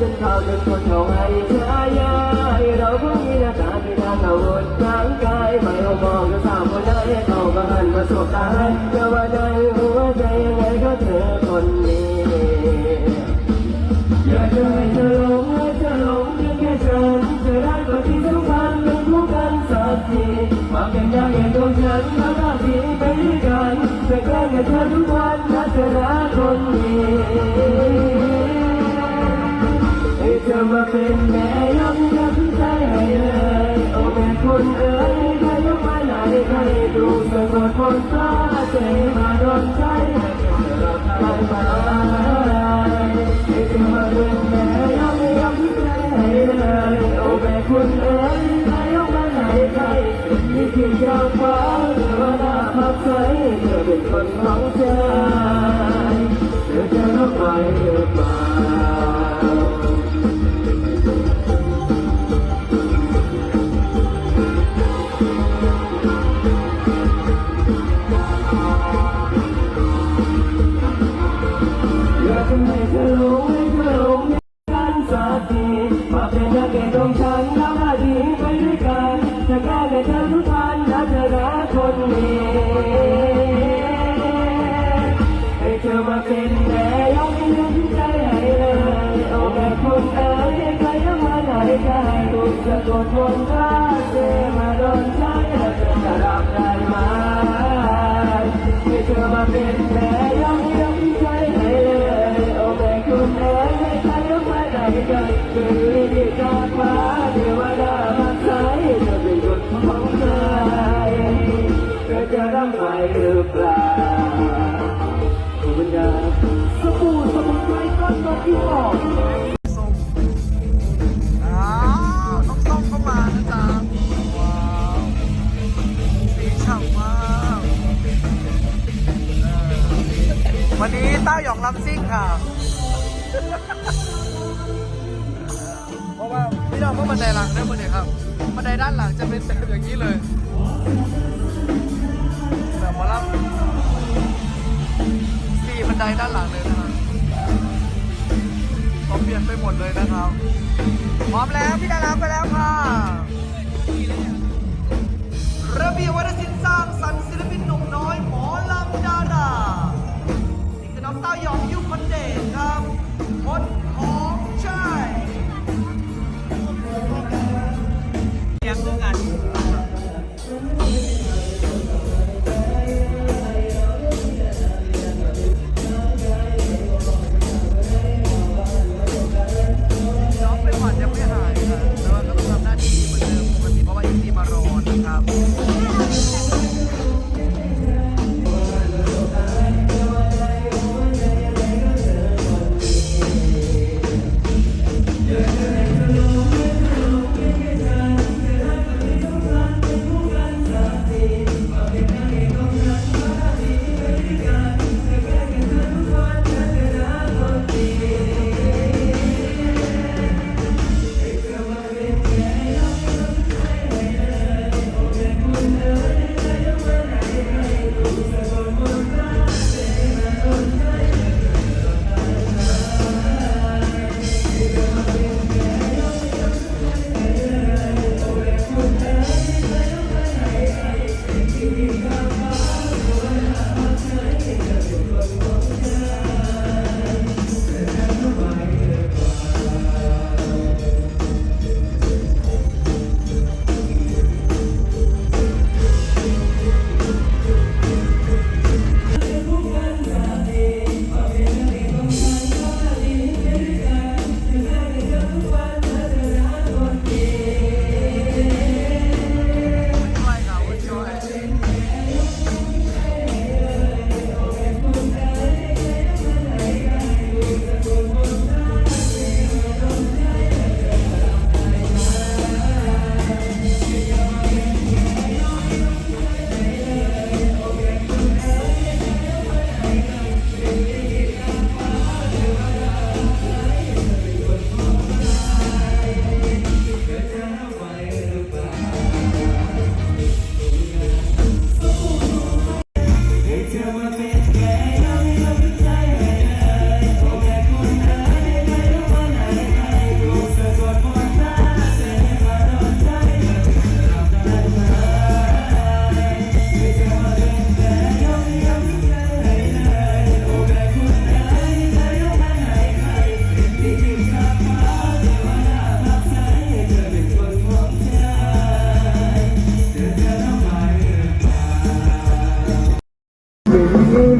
เป็นข่าวจนคนเขาให้ฉายาเราเพิ่งมีหน้าตาที่ทางเราหดร่างกายไม่เอาบอกจะสาวคนได้เขาก็หันมาสบตาจะว่าในหัวใจยังไงก็เธอคนนี้อยากจะให้เธอหลงให้เธอหลงเพียงแค่ฉันเธอได้ก็ที่สำคัญเป็นคู่กันสักทีมาเป็นอย่างเห็นดวงฉันมาภาพที่ไปด้วยกันแต่แค่เธอทุกวันนะเธอรักคนนี้เธอมาเป็นแม่ยกใจให้เลยโอ้แม่คุณเอ๋ยใครยกมาไหนใครดูสะกดคนกล้าใจมาโดนใจให้เธอรับไปให้เธอมาเป็นแม่ยกใจให้เลยโอ้แม่คุณเอ๋ยใครยกมาไหนใครมีที่เจ้าฟ้าเธอหน้าพักใสเธอเป็นคนของใจเธอจะรับไปหรือเปล่าให้เธอหลงกันสักทีมาเป็นนักเก็ตของฉันทำหน้าที่ไปด้วยกันจะแก้ให้เธอทุกวันและเธอรักคนนี้ให้เธอมาเป็นแม่ยกใจให้เลยโอ้แม่คุณเอ๋ยใครยังมาไหนใครถูกสะกดคนรักเธอมาโดนใจและเธอจะรับได้ไหมให้เธอมาเป็นแม่ยกใจให้ ที่ออก ส้มอ้าวน้องส้มเข้ามานะจ๊ะว้าวสีฉ่ำมากวันนี้เต้าหยองลำซิ่งค่ะ เพราะว่าพี่น้องก็บันไดหลังได้หมดเลยครับบันไดด้านหลังจะเป็นแบบอย่างนี้เลยแบบหมอลำสี่บันไดด้านหลังเลยนะครับต้องเปลี่ยนไปหมดเลยนะครับพร้อมแล้วพี่ดาราไปแล้วค่ะระเบียบวัฒนศิลป์สร้างสรรค์ศิลปินหนุ่มน้อยหมอลำดารานี่คือน้องเต้ายองยุคนเดชครับคนของชายเสียงด้วยกันน้องเป็นหวัดยังไม่หายค่ะแต่ว่าก็ต้องทำหน้าที่เหมือนเดิมปกติเพราะว่าอีซี่มารอนะครับ เป็น